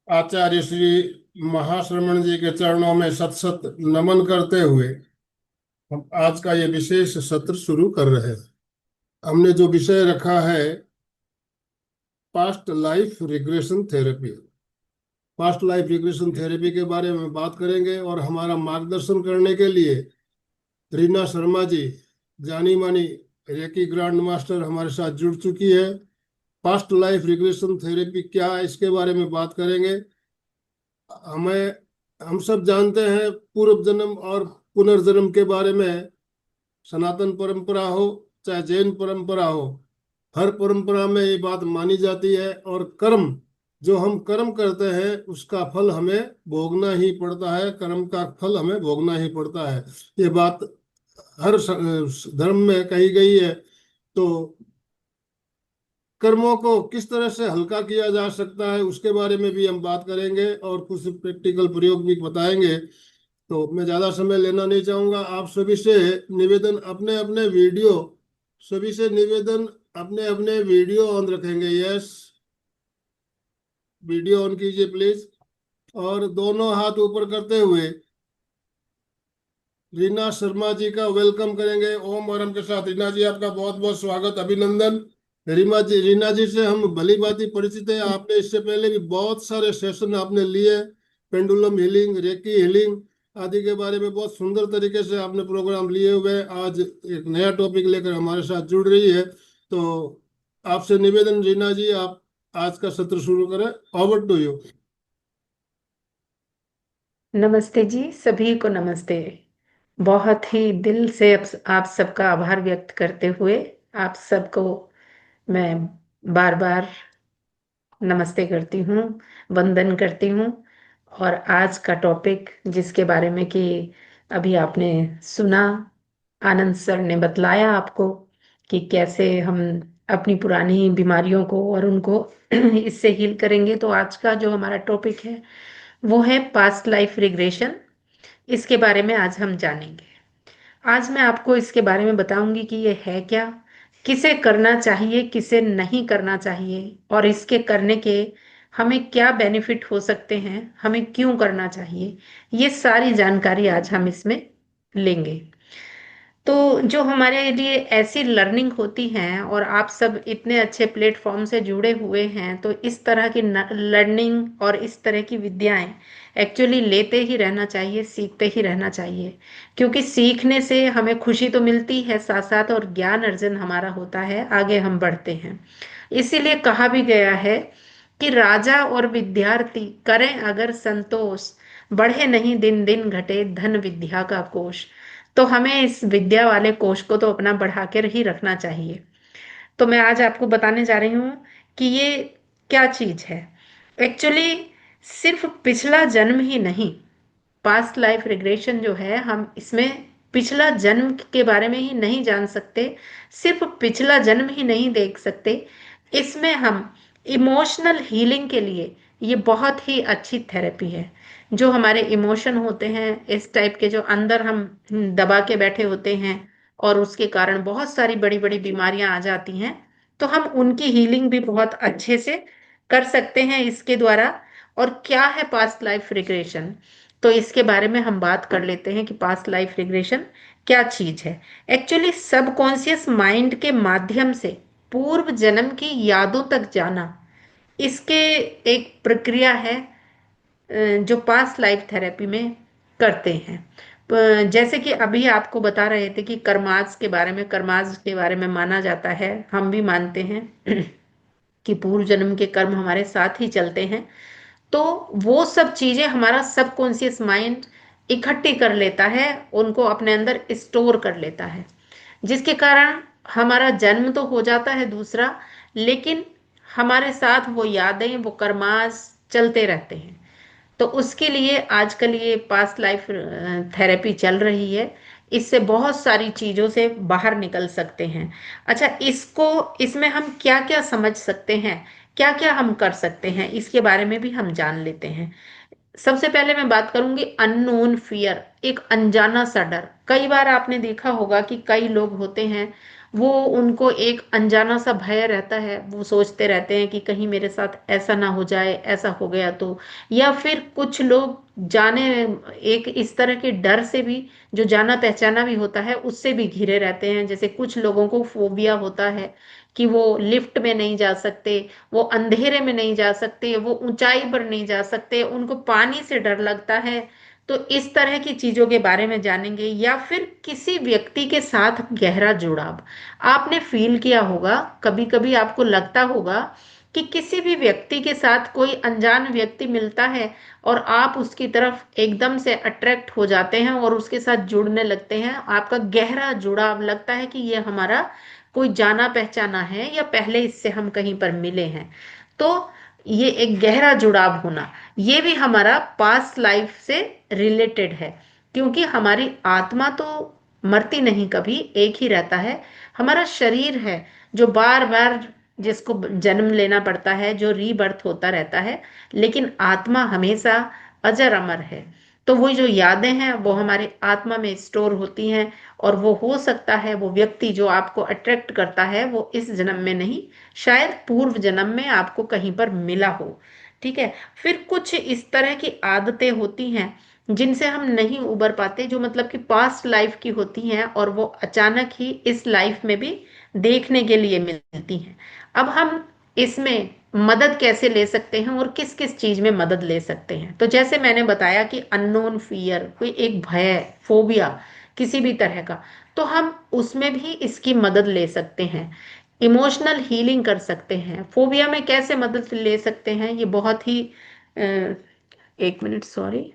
आचार्य श्री महाश्रमण जी के चरणों में सत सत नमन करते हुए हम आज का ये विशेष सत्र शुरू कर रहे हैं। हमने जो विषय रखा है, past life regression therapy. Past life regression therapy के बारे में बात करेंगे और हमारा मार्गदर्शन करने के लिए रीना शर्मा जी, जानी मानी रेकी ग्रैंड मास्टर, हमारे साथ जुड़ चुकी है। पास्ट लाइफ रिग्रेशन थेरेपी क्या है, इसके बारे में बात करेंगे। हमें हम सब जानते हैं पूर्व जन्म और पुनर्जन्म के बारे में। सनातन परंपरा हो चाहे जैन परंपरा हो, हर परंपरा में ये बात मानी जाती है। और कर्म, जो हम कर्म करते हैं उसका फल हमें भोगना ही पड़ता है, कर्म का फल हमें भोगना ही पड़ता है। ये बात हर धर्म में कही गई है। तो कर्मों को किस तरह से हल्का किया जा सकता है उसके बारे में भी हम बात करेंगे और कुछ प्रैक्टिकल प्रयोग भी बताएंगे। तो मैं ज्यादा समय लेना नहीं चाहूंगा। आप सभी से निवेदन, अपने अपने वीडियो, सभी से निवेदन, अपने अपने वीडियो ऑन रखेंगे। यस, वीडियो ऑन कीजिए प्लीज। और दोनों हाथ ऊपर करते हुए रीना शर्मा जी का वेलकम करेंगे ओम और के साथ। रीना जी, आपका बहुत बहुत स्वागत, अभिनंदन। रीना जी से हम भली भांति परिचित है। आपने इससे पहले भी बहुत सारे सेशन आपने लिए, पेंडुलम हीलिंग, रेकी हीलिंग आदि के बारे में बहुत सुंदर तरीके से आपने प्रोग्राम लिए हुए हैं। आज एक नया टॉपिक लेकर हमारे साथ जुड़ रही है। तो आपसे निवेदन रीना जी, आप आज का सत्र शुरू करें। Over to you. नमस्ते जी, सभी को नमस्ते। बहुत ही दिल से आप सबका आभार व्यक्त करते हुए आप सबको मैं बार बार नमस्ते करती हूँ, वंदन करती हूँ। और आज का टॉपिक जिसके बारे में कि अभी आपने सुना, आनंद सर ने बतलाया आपको कि कैसे हम अपनी पुरानी बीमारियों को और उनको इससे हील करेंगे। तो आज का जो हमारा टॉपिक है वो है पास्ट लाइफ रिग्रेशन। इसके बारे में आज हम जानेंगे। आज मैं आपको इसके बारे में बताऊंगी कि ये है क्या, किसे करना चाहिए, किसे नहीं करना चाहिए, और इसके करने के हमें क्या बेनिफिट हो सकते हैं, हमें क्यों करना चाहिए। ये सारी जानकारी आज हम इसमें लेंगे। तो जो हमारे लिए ऐसी लर्निंग होती है, और आप सब इतने अच्छे प्लेटफॉर्म से जुड़े हुए हैं, तो इस तरह की लर्निंग और इस तरह की विद्याएं एक्चुअली लेते ही रहना चाहिए, सीखते ही रहना चाहिए। क्योंकि सीखने से हमें खुशी तो मिलती है साथ साथ, और ज्ञान अर्जन हमारा होता है, आगे हम बढ़ते हैं। इसीलिए कहा भी गया है कि राजा और विद्यार्थी करें अगर संतोष, बढ़े नहीं दिन दिन घटे धन विद्या का कोश। तो हमें इस विद्या वाले कोश को तो अपना बढ़ा कर ही रखना चाहिए। तो मैं आज आपको बताने जा रही हूँ कि ये क्या चीज है। एक्चुअली सिर्फ पिछला जन्म ही नहीं, पास्ट लाइफ रिग्रेशन जो है, हम इसमें पिछला जन्म के बारे में ही नहीं जान सकते, सिर्फ पिछला जन्म ही नहीं देख सकते। इसमें हम इमोशनल हीलिंग के लिए ये बहुत ही अच्छी थेरेपी है। जो हमारे इमोशन होते हैं इस टाइप के, जो अंदर हम दबा के बैठे होते हैं और उसके कारण बहुत सारी बड़ी बड़ी बीमारियां आ जाती हैं, तो हम उनकी हीलिंग भी बहुत अच्छे से कर सकते हैं इसके द्वारा। और क्या है पास्ट लाइफ रिग्रेशन, तो इसके बारे में हम बात कर लेते हैं कि पास्ट लाइफ रिग्रेशन क्या चीज है। एक्चुअली सबकॉन्शियस माइंड के माध्यम से पूर्व जन्म की यादों तक जाना, इसके एक प्रक्रिया है जो पास्ट लाइफ थेरेपी में करते हैं। जैसे कि अभी आपको बता रहे थे कि कर्माज के बारे में, कर्माज के बारे में माना जाता है, हम भी मानते हैं कि पूर्व जन्म के कर्म हमारे साथ ही चलते हैं। तो वो सब चीजें हमारा सबकॉन्शियस माइंड इकट्ठी कर लेता है, उनको अपने अंदर स्टोर कर लेता है, जिसके कारण हमारा जन्म तो हो जाता है दूसरा, लेकिन हमारे साथ वो यादें, वो कर्मास चलते रहते हैं। तो उसके लिए आजकल ये पास्ट लाइफ थेरेपी चल रही है। इससे बहुत सारी चीजों से बाहर निकल सकते हैं। अच्छा, इसको, इसमें हम क्या क्या समझ सकते हैं, क्या क्या हम कर सकते हैं, इसके बारे में भी हम जान लेते हैं। सबसे पहले मैं बात करूंगी अननोन फियर, एक अनजाना सा डर। कई बार आपने देखा होगा कि कई लोग होते हैं वो उनको एक अनजाना सा भय रहता है, वो सोचते रहते हैं कि कहीं मेरे साथ ऐसा ना हो जाए, ऐसा हो गया तो। या फिर कुछ लोग जाने, एक इस तरह के डर से भी, जो जाना पहचाना भी होता है उससे भी घिरे रहते हैं। जैसे कुछ लोगों को फोबिया होता है कि वो लिफ्ट में नहीं जा सकते, वो अंधेरे में नहीं जा सकते, वो ऊंचाई पर नहीं जा सकते, उनको पानी से डर लगता है। तो इस तरह की चीजों के बारे में जानेंगे। या फिर किसी व्यक्ति के साथ गहरा जुड़ाव, आपने फील किया होगा, कभी कभी आपको लगता होगा कि किसी भी व्यक्ति के साथ कोई अनजान व्यक्ति मिलता है और आप उसकी तरफ एकदम से अट्रैक्ट हो जाते हैं और उसके साथ जुड़ने लगते हैं, आपका गहरा जुड़ाव लगता है कि ये हमारा कोई जाना पहचाना है या पहले इससे हम कहीं पर मिले हैं। तो ये एक गहरा जुड़ाव होना, ये भी हमारा पास्ट लाइफ से रिलेटेड है। क्योंकि हमारी आत्मा तो मरती नहीं, कभी एक ही रहता है। हमारा शरीर है जो बार बार, जिसको जन्म लेना पड़ता है, जो रीबर्थ होता रहता है। लेकिन आत्मा हमेशा अजर अमर है। तो वो जो यादें हैं वो हमारे आत्मा में स्टोर होती हैं। और वो हो सकता है वो व्यक्ति जो आपको अट्रैक्ट करता है वो इस जन्म में नहीं, शायद पूर्व जन्म में आपको कहीं पर मिला हो। ठीक है। फिर कुछ इस तरह की आदतें होती हैं जिनसे हम नहीं उबर पाते, जो मतलब कि पास्ट लाइफ की होती हैं और वो अचानक ही इस लाइफ में भी देखने के लिए मिलती हैं। अब हम इसमें मदद कैसे ले सकते हैं और किस किस चीज में मदद ले सकते हैं, तो जैसे मैंने बताया कि अननोन फियर, कोई एक भय, फोबिया किसी भी तरह का, तो हम उसमें भी इसकी मदद ले सकते हैं। इमोशनल हीलिंग कर सकते हैं। फोबिया में कैसे मदद ले सकते हैं, ये बहुत ही अ, एक मिनट, सॉरी।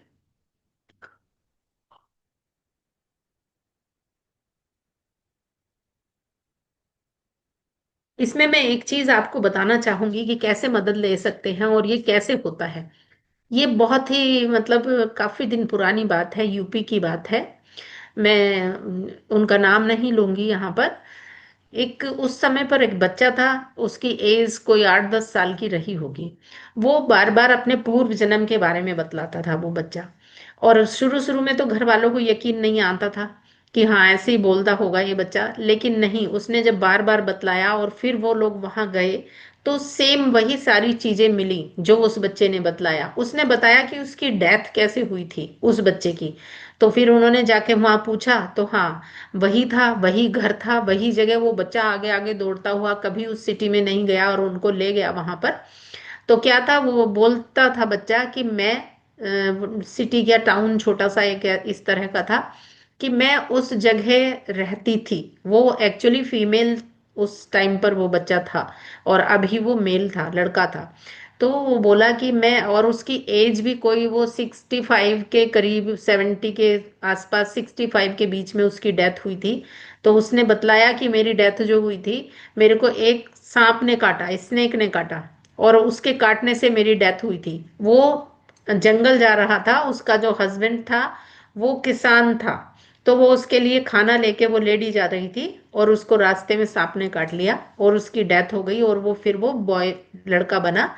इसमें मैं एक चीज आपको बताना चाहूंगी कि कैसे मदद ले सकते हैं और ये कैसे होता है। ये बहुत ही मतलब काफी दिन पुरानी बात है, यूपी की बात है। मैं उनका नाम नहीं लूंगी यहाँ पर। एक उस समय पर एक बच्चा था, उसकी एज कोई 8-10 साल की रही होगी। वो बार बार अपने पूर्व जन्म के बारे में बतलाता था वो बच्चा। और शुरू शुरू में तो घर वालों को यकीन नहीं आता था कि हाँ ऐसे ही बोलता होगा ये बच्चा। लेकिन नहीं, उसने जब बार बार बतलाया और फिर वो लोग वहां गए, तो सेम वही सारी चीजें मिली जो उस बच्चे ने बतलाया। उसने बताया कि उसकी डेथ कैसे हुई थी उस बच्चे की। तो फिर उन्होंने जाके वहां पूछा तो हाँ, वही था, वही घर था, वही जगह। वो बच्चा आगे आगे दौड़ता हुआ कभी उस सिटी में नहीं गया और उनको ले गया वहां पर। तो क्या था, वो बोलता था बच्चा कि मैं सिटी या टाउन छोटा सा एक इस तरह का था कि मैं उस जगह रहती थी। वो एक्चुअली फीमेल उस टाइम पर वो बच्चा था और अभी वो मेल था, लड़का था। तो वो बोला कि मैं, और उसकी एज भी कोई वो 65 के करीब, 70 के आसपास, 65 के बीच में उसकी डेथ हुई थी। तो उसने बतलाया कि मेरी डेथ जो हुई थी, मेरे को एक सांप ने काटा, स्नेक ने काटा, और उसके काटने से मेरी डेथ हुई थी। वो जंगल जा रहा था, उसका जो हस्बैंड था वो किसान था। तो वो उसके लिए खाना लेके वो लेडी जा रही थी और उसको रास्ते में सांप ने काट लिया और उसकी डेथ हो गई। और वो फिर वो बॉय, लड़का बना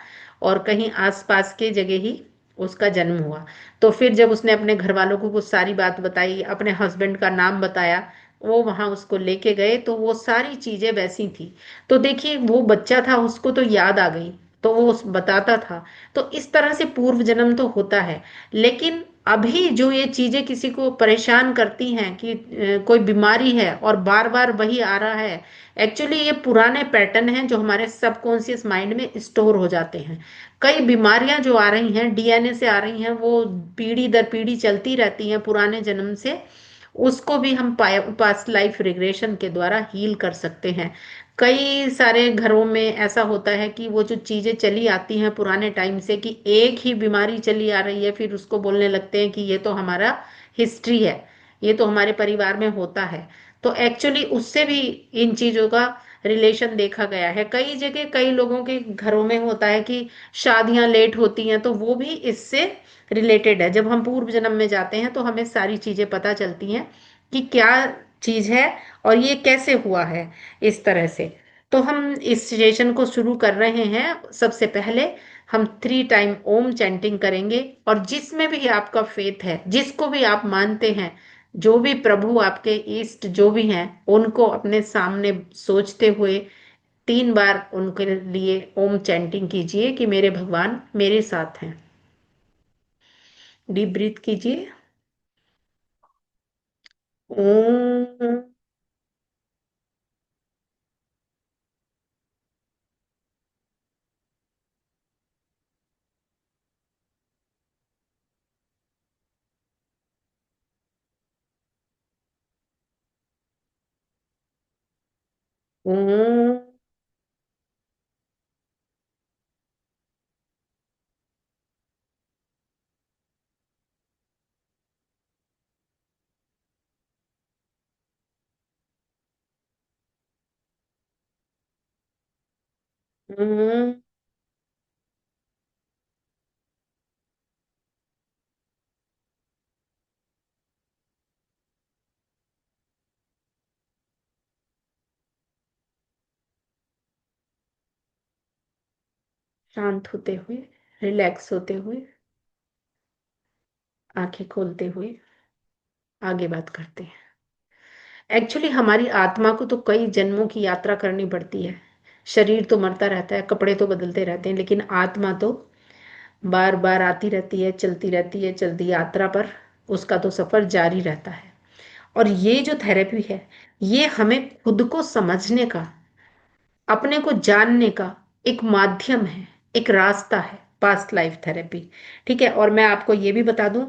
और कहीं आसपास के जगह ही उसका जन्म हुआ। तो फिर जब उसने अपने घर वालों को कुछ सारी बात बताई, अपने हस्बैंड का नाम बताया, वो वहां उसको लेके गए तो वो सारी चीजें वैसी थी। तो देखिए वो बच्चा था, उसको तो याद आ गई, तो वो बताता था। तो इस तरह से पूर्व जन्म तो होता है। लेकिन अभी जो ये चीजें किसी को परेशान करती हैं कि कोई बीमारी है और बार बार वही आ रहा है, एक्चुअली ये पुराने पैटर्न हैं जो हमारे सबकॉन्शियस माइंड में स्टोर हो जाते हैं। कई बीमारियां जो आ रही हैं डीएनए से आ रही हैं, वो पीढ़ी दर पीढ़ी चलती रहती हैं पुराने जन्म से। उसको भी हम पास्ट लाइफ रिग्रेशन के द्वारा हील कर सकते हैं। कई सारे घरों में ऐसा होता है कि वो जो चीजें चली आती हैं पुराने टाइम से, कि एक ही बीमारी चली आ रही है, फिर उसको बोलने लगते हैं कि ये तो हमारा हिस्ट्री है, ये तो हमारे परिवार में होता है। तो एक्चुअली उससे भी इन चीजों का रिलेशन देखा गया है। कई जगह कई लोगों के घरों में होता है कि शादियां लेट होती हैं, तो वो भी इससे रिलेटेड है। जब हम पूर्व जन्म में जाते हैं तो हमें सारी चीजें पता चलती हैं कि क्या चीज है और ये कैसे हुआ है, इस तरह से। तो हम इस सेशन को शुरू कर रहे हैं। सबसे पहले हम 3 टाइम ओम चैंटिंग करेंगे, और जिसमें भी आपका फेथ है, जिसको भी आप मानते हैं, जो भी प्रभु आपके इष्ट जो भी हैं उनको अपने सामने सोचते हुए 3 बार उनके लिए ओम चैंटिंग कीजिए कि मेरे भगवान मेरे साथ हैं। डीप ब्रीथ कीजिए। ओम। ओम। ओम। शांत होते हुए, रिलैक्स होते हुए, आंखें खोलते हुए आगे बात करते हैं। एक्चुअली हमारी आत्मा को तो कई जन्मों की यात्रा करनी पड़ती है। शरीर तो मरता रहता है, कपड़े तो बदलते रहते हैं, लेकिन आत्मा तो बार बार आती रहती है, चलती रहती है, चलती यात्रा पर उसका तो सफर जारी रहता है। और ये जो थेरेपी है, ये हमें खुद को समझने का, अपने को जानने का एक माध्यम है, एक रास्ता है, पास्ट लाइफ थेरेपी। ठीक है, और मैं आपको ये भी बता दूं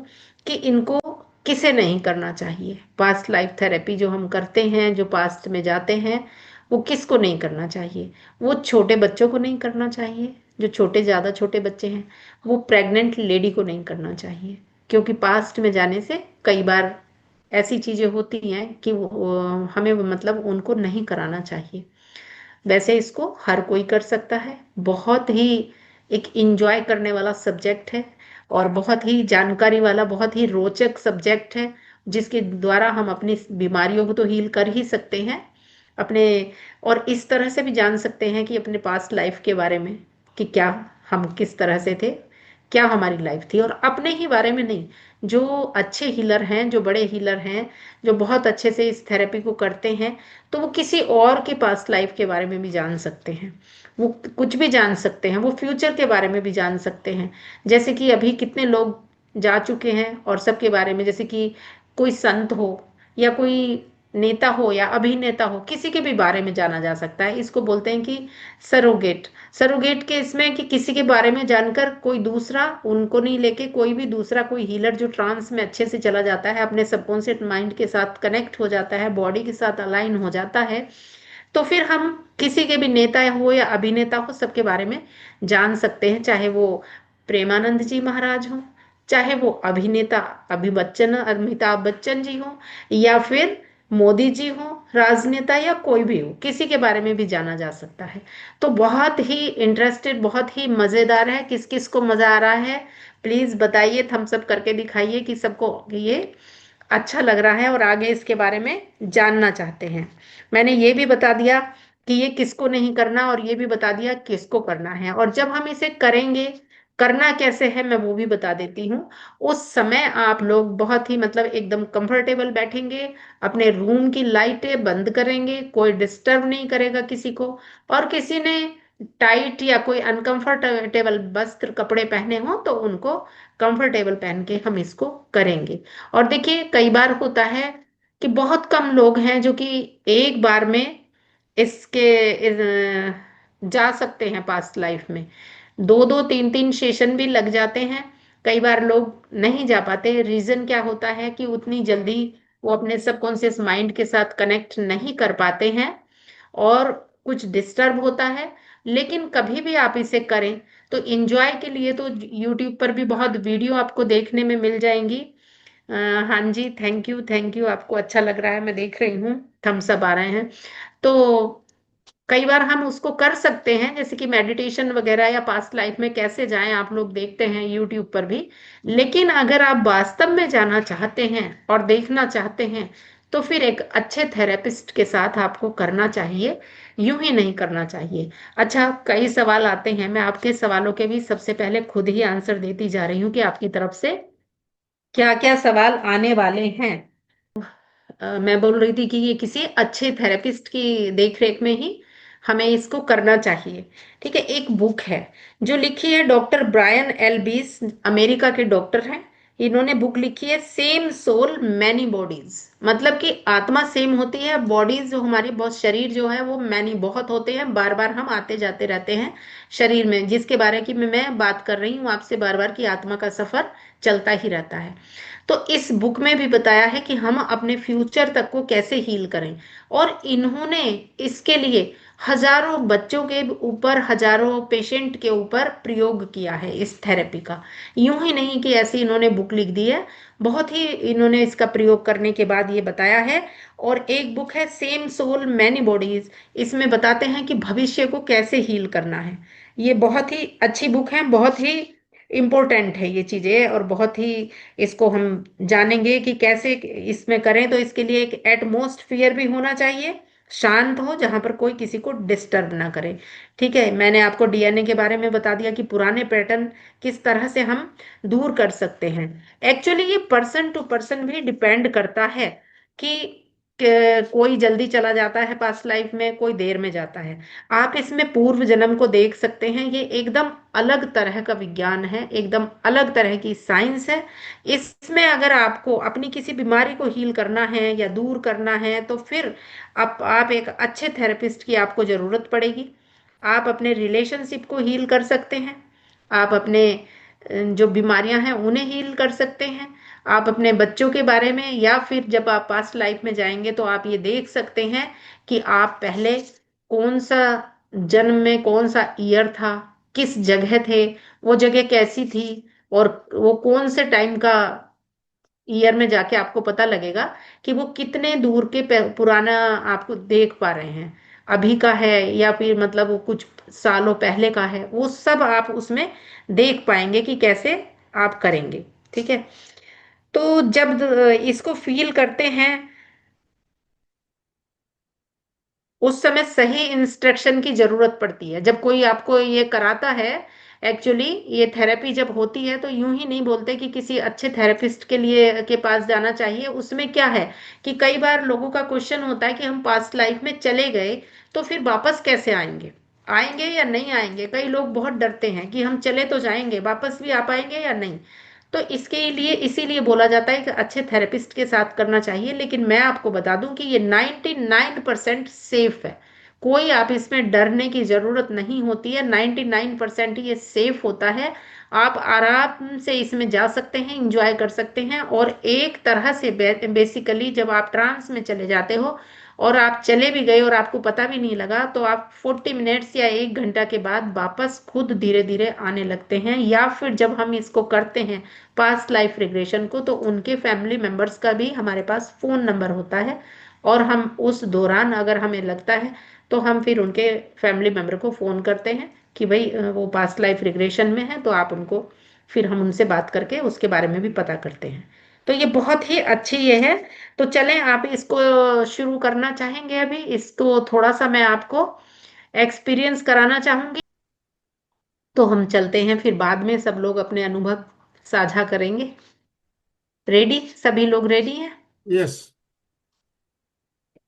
कि इनको किसे नहीं करना चाहिए। पास्ट लाइफ थेरेपी जो हम करते हैं, जो पास्ट में जाते हैं, वो किसको नहीं करना चाहिए। वो छोटे बच्चों को नहीं करना चाहिए, जो छोटे ज्यादा छोटे बच्चे हैं। वो प्रेग्नेंट लेडी को नहीं करना चाहिए, क्योंकि पास्ट में जाने से कई बार ऐसी चीजें होती हैं कि हमें मतलब उनको नहीं कराना चाहिए। वैसे इसको हर कोई कर सकता है। बहुत ही एक इंजॉय करने वाला सब्जेक्ट है, और बहुत ही जानकारी वाला, बहुत ही रोचक सब्जेक्ट है, जिसके द्वारा हम अपनी बीमारियों को तो हील कर ही सकते हैं अपने। और इस तरह से भी जान सकते हैं कि अपने पास्ट लाइफ के बारे में, कि क्या हम किस तरह से थे, क्या हमारी लाइफ थी। और अपने ही बारे में नहीं, जो अच्छे हीलर हैं, जो बड़े हीलर हैं, जो बहुत अच्छे से इस थेरेपी को करते हैं, तो वो किसी और के पास्ट लाइफ के बारे में भी जान सकते हैं। वो कुछ भी जान सकते हैं, वो फ्यूचर के बारे में भी जान सकते हैं। जैसे कि अभी कितने लोग जा चुके हैं, और सबके बारे में, जैसे कि कोई संत हो, या कोई नेता हो, या अभिनेता हो, किसी के भी बारे में जाना जा सकता है। इसको बोलते हैं कि सरोगेट। सरोगेट के इसमें कि किसी के बारे में जानकर कोई दूसरा, उनको नहीं लेके कोई भी दूसरा, कोई हीलर जो ट्रांस में अच्छे से चला जाता है, अपने सबकॉन्शियस माइंड के साथ कनेक्ट हो जाता है, बॉडी के साथ अलाइन हो जाता है, तो फिर हम किसी के भी नेता हो या अभिनेता हो, सबके बारे में जान सकते हैं। चाहे वो प्रेमानंद जी महाराज हो, चाहे वो अभिनेता अमिताभ बच्चन जी हो, या फिर मोदी जी हो, राजनेता, या कोई भी हो, किसी के बारे में भी जाना जा सकता है। तो बहुत ही इंटरेस्टेड, बहुत ही मजेदार है। किस किस को मजा आ रहा है, प्लीज बताइए, थम्स अप करके दिखाइए कि सबको ये अच्छा लग रहा है और आगे इसके बारे में जानना चाहते हैं। मैंने ये भी बता दिया कि ये किसको नहीं करना, और ये भी बता दिया किसको करना है। और जब हम इसे करेंगे, करना कैसे है, मैं वो भी बता देती हूँ। उस समय आप लोग बहुत ही मतलब एकदम कंफर्टेबल बैठेंगे, अपने रूम की लाइटें बंद करेंगे, कोई डिस्टर्ब नहीं करेगा किसी को। और किसी ने टाइट या कोई अनकंफर्टेबल वस्त्र कपड़े पहने हो, तो उनको कंफर्टेबल पहन के हम इसको करेंगे। और देखिए, कई बार होता है कि बहुत कम लोग हैं जो कि एक बार में इसके जा सकते हैं पास्ट लाइफ में। दो दो तीन तीन सेशन भी लग जाते हैं। कई बार लोग नहीं जा पाते। रीजन क्या होता है कि उतनी जल्दी वो अपने सबकॉन्शियस माइंड के साथ कनेक्ट नहीं कर पाते हैं, और कुछ डिस्टर्ब होता है। लेकिन कभी भी आप इसे करें तो इंजॉय के लिए तो यूट्यूब पर भी बहुत वीडियो आपको देखने में मिल जाएंगी। अ, हाँ जी, थैंक यू, थैंक यू। आपको अच्छा लग रहा है, मैं देख रही हूँ, थम्स अप आ रहे हैं। तो कई बार हम उसको कर सकते हैं, जैसे कि मेडिटेशन वगैरह, या पास्ट लाइफ में कैसे जाएं, आप लोग देखते हैं यूट्यूब पर भी। लेकिन अगर आप वास्तव में जाना चाहते हैं और देखना चाहते हैं, तो फिर एक अच्छे थेरेपिस्ट के साथ आपको करना चाहिए, यूं ही नहीं करना चाहिए। अच्छा, कई सवाल आते हैं, मैं आपके सवालों के भी सबसे पहले खुद ही आंसर देती जा रही हूँ कि आपकी तरफ से क्या क्या सवाल आने वाले हैं। मैं बोल रही थी कि ये किसी अच्छे थेरेपिस्ट की देखरेख में ही हमें इसको करना चाहिए। ठीक है, एक बुक है जो लिखी है डॉक्टर ब्रायन एल्बिस, अमेरिका के डॉक्टर हैं। इन्होंने बुक लिखी है सेम सोल मैनी बॉडीज, मतलब कि आत्मा सेम होती है, बॉडीज जो हमारी बहुत, शरीर जो है वो मैनी बहुत होते हैं, बार बार हम आते जाते रहते हैं शरीर में, जिसके बारे की मैं बात कर रही हूँ आपसे बार बार, कि आत्मा का सफर चलता ही रहता है। तो इस बुक में भी बताया है कि हम अपने फ्यूचर तक को कैसे हील करें। और इन्होंने इसके लिए हजारों बच्चों के ऊपर, हजारों पेशेंट के ऊपर प्रयोग किया है इस थेरेपी का। यूं ही नहीं कि ऐसे इन्होंने बुक लिख दी है, बहुत ही इन्होंने इसका प्रयोग करने के बाद ये बताया है। और एक बुक है सेम सोल मैनी बॉडीज, इसमें बताते हैं कि भविष्य को कैसे हील करना है। ये बहुत ही अच्छी बुक है, बहुत ही इम्पोर्टेंट है ये चीजें, और बहुत ही इसको हम जानेंगे कि कैसे इसमें करें। तो इसके लिए एक एटमोस्ट भी होना चाहिए, शांत हो, जहां पर कोई किसी को डिस्टर्ब ना करे। ठीक है, मैंने आपको डीएनए के बारे में बता दिया कि पुराने पैटर्न किस तरह से हम दूर कर सकते हैं। एक्चुअली ये पर्सन टू पर्सन भी डिपेंड करता है कि कोई जल्दी चला जाता है पास्ट लाइफ में, कोई देर में जाता है। आप इसमें पूर्व जन्म को देख सकते हैं, ये एकदम अलग तरह का विज्ञान है, एकदम अलग तरह की साइंस है। इसमें अगर आपको अपनी किसी बीमारी को हील करना है या दूर करना है, तो फिर आप एक अच्छे थेरेपिस्ट की आपको जरूरत पड़ेगी। आप अपने रिलेशनशिप को हील कर सकते हैं, आप अपने जो बीमारियां हैं उन्हें हील कर सकते हैं, आप अपने बच्चों के बारे में, या फिर जब आप पास्ट लाइफ में जाएंगे तो आप ये देख सकते हैं कि आप पहले कौन सा जन्म में कौन सा ईयर था, किस जगह थे, वो जगह कैसी थी, और वो कौन से टाइम का ईयर में जाके आपको पता लगेगा कि वो कितने दूर के पुराना आपको देख पा रहे हैं, अभी का है या फिर मतलब वो कुछ सालों पहले का है, वो सब आप उसमें देख पाएंगे कि कैसे आप करेंगे। ठीक है, तो जब इसको फील करते हैं, उस समय सही इंस्ट्रक्शन की जरूरत पड़ती है जब कोई आपको ये कराता है। एक्चुअली ये थेरेपी जब होती है तो यूं ही नहीं बोलते कि किसी अच्छे थेरेपिस्ट के लिए के पास जाना चाहिए। उसमें क्या है कि कई बार लोगों का क्वेश्चन होता है कि हम पास्ट लाइफ में चले गए तो फिर वापस कैसे आएंगे, आएंगे या नहीं आएंगे। कई लोग बहुत डरते हैं कि हम चले तो जाएंगे, वापस भी आ पाएंगे या नहीं। तो इसके लिए इसीलिए बोला जाता है कि अच्छे थेरेपिस्ट के साथ करना चाहिए। लेकिन मैं आपको बता दूं कि ये 99% सेफ है, कोई आप इसमें डरने की जरूरत नहीं होती है। 99% ये सेफ होता है, आप आराम से इसमें जा सकते हैं, इंजॉय कर सकते हैं। और एक तरह से बेसिकली जब आप ट्रांस में चले जाते हो और आप चले भी गए और आपको पता भी नहीं लगा, तो आप 40 मिनट्स या 1 घंटा के बाद वापस खुद धीरे धीरे आने लगते हैं। या फिर जब हम इसको करते हैं पास्ट लाइफ रिग्रेशन को, तो उनके फैमिली मेंबर्स का भी हमारे पास फोन नंबर होता है, और हम उस दौरान अगर हमें लगता है तो हम फिर उनके फैमिली मेंबर को फोन करते हैं कि भाई वो पास्ट लाइफ रिग्रेशन में है, तो आप उनको, फिर हम उनसे बात करके उसके बारे में भी पता करते हैं। तो ये बहुत ही अच्छी ये है। तो चलें, आप इसको शुरू करना चाहेंगे? अभी इसको थोड़ा सा मैं आपको एक्सपीरियंस कराना चाहूंगी, तो हम चलते हैं, फिर बाद में सब लोग अपने अनुभव साझा करेंगे। रेडी? सभी लोग रेडी हैं? यस।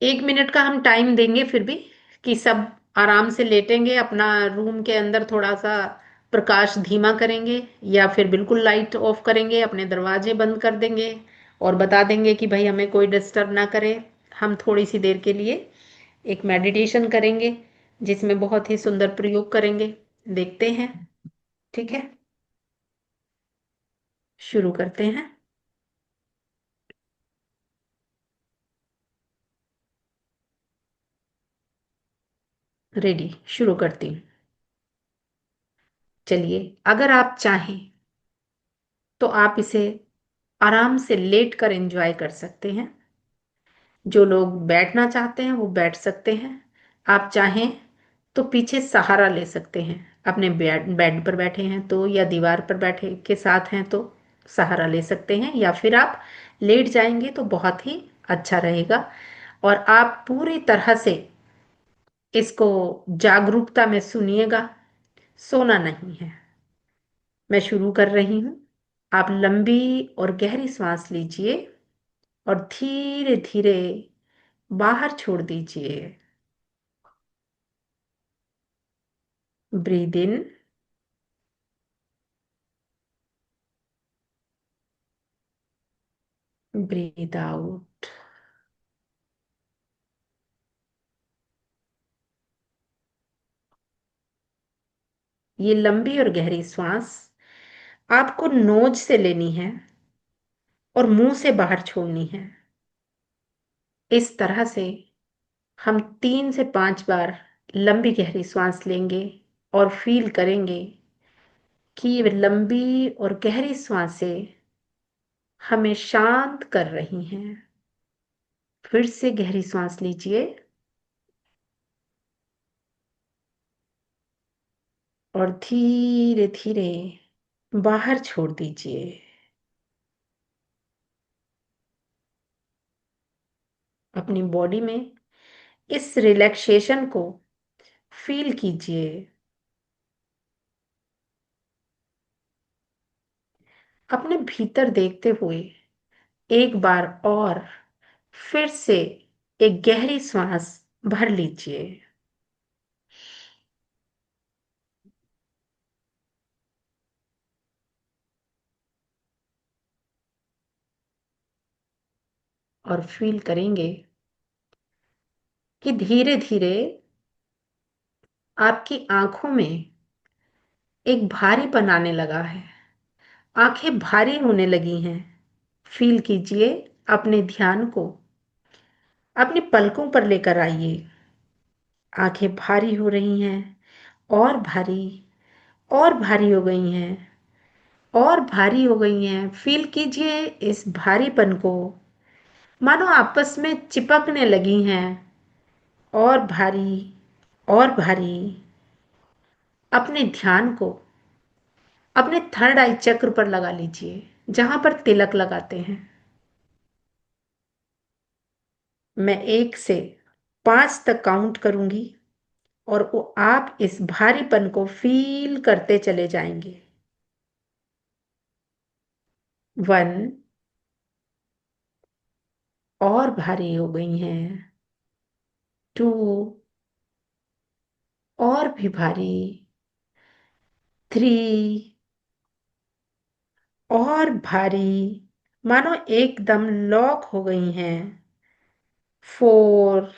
1 मिनट का हम टाइम देंगे फिर भी, कि सब आराम से लेटेंगे, अपना रूम के अंदर थोड़ा सा प्रकाश धीमा करेंगे, या फिर बिल्कुल लाइट ऑफ करेंगे, अपने दरवाजे बंद कर देंगे, और बता देंगे कि भाई हमें कोई डिस्टर्ब ना करे। हम थोड़ी सी देर के लिए एक मेडिटेशन करेंगे, जिसमें बहुत ही सुंदर प्रयोग करेंगे। देखते हैं। ठीक है, शुरू करते हैं। रेडी, शुरू करती हूँ। चलिए, अगर आप चाहें तो आप इसे आराम से लेट कर एंजॉय कर सकते हैं। जो लोग बैठना चाहते हैं वो बैठ सकते हैं। आप चाहें तो पीछे सहारा ले सकते हैं, अपने बेड बेड पर बैठे हैं तो, या दीवार पर बैठे के साथ हैं तो सहारा ले सकते हैं, या फिर आप लेट जाएंगे तो बहुत ही अच्छा रहेगा। और आप पूरी तरह से इसको जागरूकता में सुनिएगा, सोना नहीं है। मैं शुरू कर रही हूँ। आप लंबी और गहरी सांस लीजिए और धीरे धीरे बाहर छोड़ दीजिए। Breathe in, breathe out. ये लंबी और गहरी सांस आपको नोज से लेनी है और मुंह से बाहर छोड़नी है। इस तरह से हम 3 से 5 बार लंबी गहरी सांस लेंगे और फील करेंगे कि ये लंबी और गहरी सांसें हमें शांत कर रही हैं। फिर से गहरी सांस लीजिए और धीरे धीरे बाहर छोड़ दीजिए। अपनी बॉडी में इस रिलैक्सेशन को फील कीजिए। अपने भीतर देखते हुए एक बार और फिर से एक गहरी सांस भर लीजिए और फील करेंगे कि धीरे धीरे आपकी आंखों में एक भारीपन आने लगा है। आंखें भारी होने लगी हैं। फील कीजिए अपने ध्यान को अपनी पलकों पर लेकर आइए। आंखें भारी हो रही हैं, और भारी हो गई हैं, और भारी हो गई हैं। फील कीजिए इस भारीपन को, मानो आपस में चिपकने लगी हैं। और भारी, और भारी। अपने ध्यान को अपने थर्ड आई चक्र पर लगा लीजिए, जहां पर तिलक लगाते हैं। मैं 1 से 5 तक काउंट करूंगी और वो आप इस भारीपन को फील करते चले जाएंगे। 1, और भारी हो गई हैं। 2, और भी भारी। 3, और भारी, मानो एकदम लॉक हो गई हैं। 4,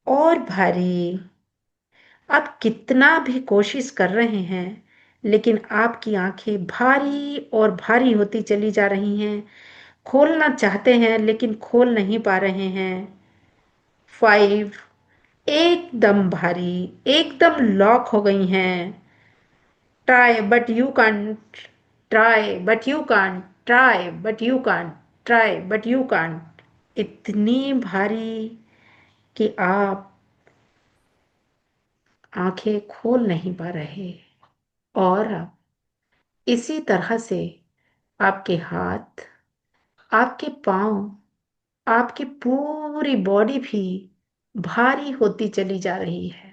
और भारी। आप कितना भी कोशिश कर रहे हैं, लेकिन आपकी आंखें भारी और भारी होती चली जा रही हैं। खोलना चाहते हैं लेकिन खोल नहीं पा रहे हैं। 5, एकदम भारी, एकदम लॉक हो गई हैं। Try but you can't, try but you can't, try but you can't, try but you can't. इतनी भारी कि आप आंखें खोल नहीं पा रहे। और अब इसी तरह से आपके हाथ, आपके पांव, आपकी पूरी बॉडी भी भारी होती चली जा रही है।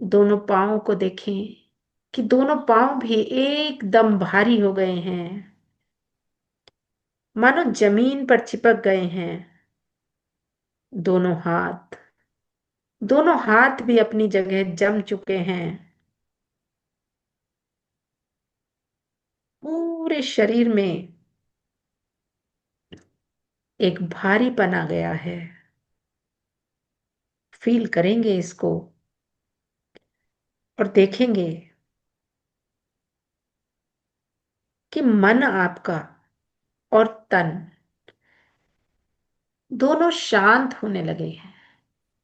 दोनों पाँव को देखें कि दोनों पाँव भी एकदम भारी हो गए हैं, मानो जमीन पर चिपक गए हैं। दोनों हाथ, दोनों हाथ भी अपनी जगह जम चुके हैं। पूरे शरीर में एक भारीपन आ गया है। फील करेंगे इसको और देखेंगे कि मन आपका और तन दोनों शांत होने लगे हैं,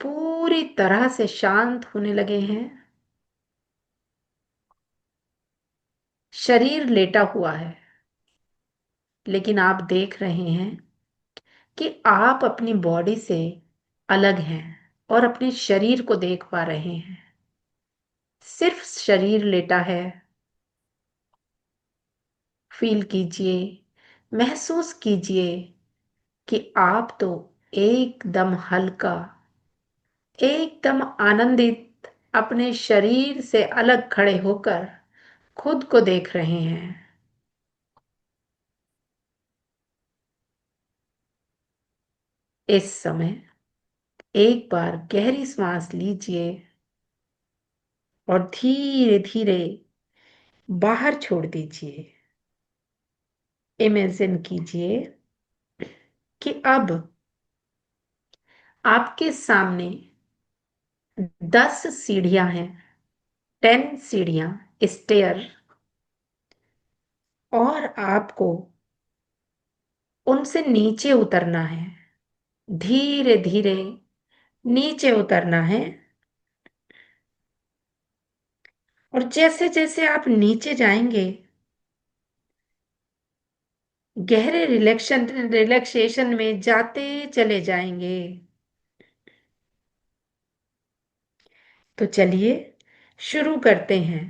पूरी तरह से शांत होने लगे हैं। शरीर लेटा हुआ है, लेकिन आप देख रहे हैं कि आप अपनी बॉडी से अलग हैं और अपने शरीर को देख पा रहे हैं। सिर्फ शरीर लेटा है। फील कीजिए, महसूस कीजिए कि आप तो एकदम हल्का, एकदम आनंदित अपने शरीर से अलग खड़े होकर खुद को देख रहे हैं। इस समय एक बार गहरी सांस लीजिए और धीरे धीरे बाहर छोड़ दीजिए। इमेजिन कीजिए कि अब आपके सामने 10 सीढ़ियां हैं, 10 सीढ़ियां, स्टेयर, और आपको उनसे नीचे उतरना है। धीरे धीरे नीचे उतरना है। और जैसे जैसे आप नीचे जाएंगे, गहरे रिलैक्सेशन में जाते चले जाएंगे। तो चलिए शुरू करते हैं।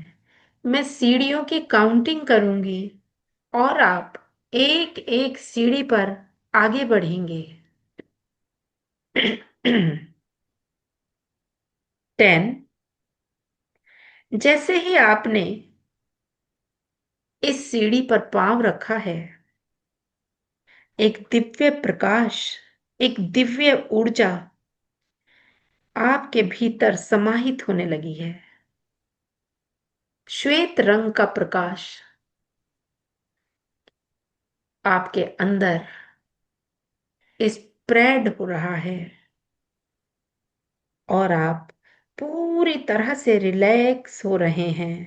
मैं सीढ़ियों की काउंटिंग करूंगी और आप एक एक सीढ़ी पर आगे बढ़ेंगे। 10। जैसे ही आपने इस सीढ़ी पर पांव रखा है, एक दिव्य प्रकाश, एक दिव्य ऊर्जा आपके भीतर समाहित होने लगी है। श्वेत रंग का प्रकाश आपके अंदर स्प्रेड हो रहा है और आप पूरी तरह से रिलैक्स हो रहे हैं।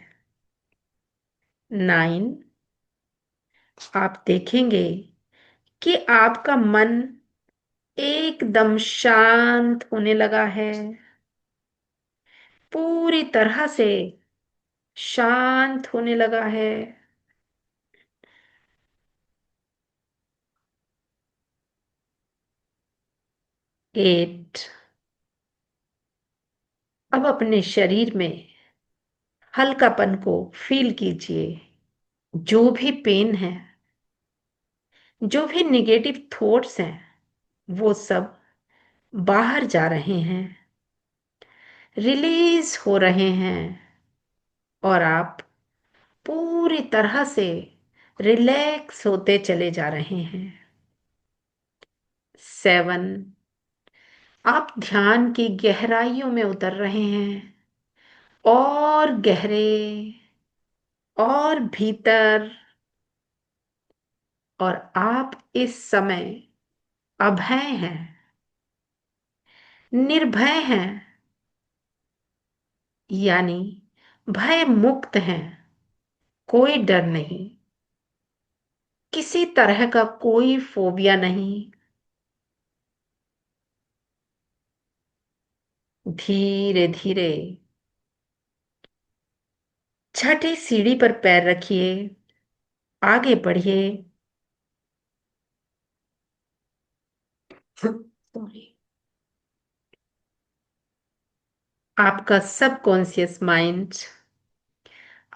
9। आप देखेंगे कि आपका मन एकदम शांत होने लगा है, पूरी तरह से शांत होने लगा है। 8। अब अपने शरीर में हल्कापन को फील कीजिए। जो भी पेन है, जो भी निगेटिव थॉट्स हैं, वो सब बाहर जा रहे हैं, रिलीज हो रहे हैं और आप पूरी तरह से रिलैक्स होते चले जा रहे हैं। 7। आप ध्यान की गहराइयों में उतर रहे हैं, और गहरे, और भीतर, और आप इस समय अभय हैं, निर्भय हैं, यानी भय मुक्त हैं। कोई डर नहीं, किसी तरह का कोई फोबिया नहीं। धीरे धीरे छठी सीढ़ी पर पैर रखिए, आगे बढ़िए। सॉरी। आपका सबकॉन्शियस माइंड